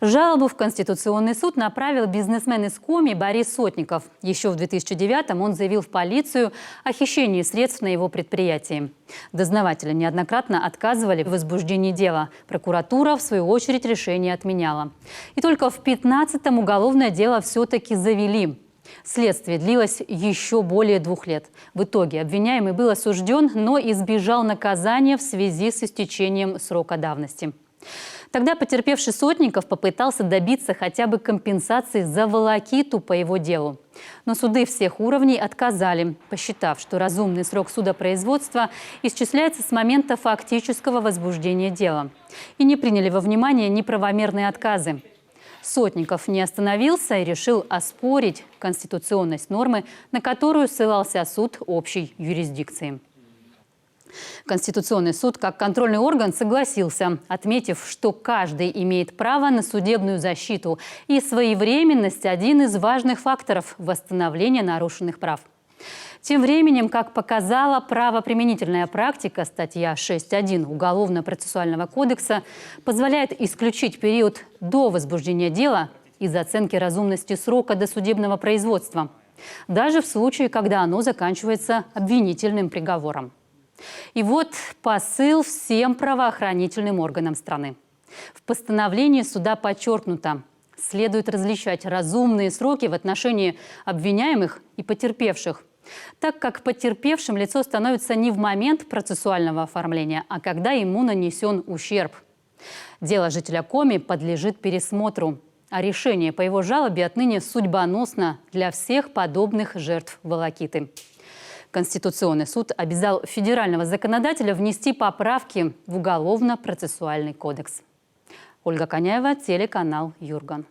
Жалобу в Конституционный суд направил бизнесмен из Коми Борис Сотников. Еще в 2009-м он заявил в полицию о хищении средств на его предприятии. Дознаватели неоднократно отказывали в возбуждении дела. Прокуратура, в свою очередь, решение отменяла. И только в 2015-м уголовное дело все-таки завели. Следствие длилось еще более 2 лет. В итоге обвиняемый был осужден, но избежал наказания в связи с истечением срока давности. Тогда потерпевший Сотников попытался добиться хотя бы компенсации за волокиту по его делу. Но суды всех уровней отказали, посчитав, что разумный срок судопроизводства исчисляется с момента фактического возбуждения дела. И не приняли во внимание неправомерные отказы. Сотников не остановился и решил оспорить конституционность нормы, на которую ссылался суд общей юрисдикции. Конституционный суд как контрольный орган согласился, отметив, что каждый имеет право на судебную защиту, и своевременность – один из важных факторов восстановления нарушенных прав. Тем временем, как показала правоприменительная практика, статья 6.1 Уголовно-процессуального кодекса позволяет исключить период до возбуждения дела из оценки разумности срока досудебного производства, даже в случае, когда оно заканчивается обвинительным приговором. И вот посыл всем правоохранительным органам страны. В постановлении суда подчеркнуто: следует различать разумные сроки в отношении обвиняемых и потерпевших, так как потерпевшим лицо становится не в момент процессуального оформления, а когда ему нанесен ущерб. Дело жителя Коми подлежит пересмотру, а решение по его жалобе отныне судьбоносно для всех подобных жертв волокиты. Конституционный суд обязал федерального законодателя внести поправки в Уголовно-процессуальный кодекс. Ольга Коняева, телеканал Юрган.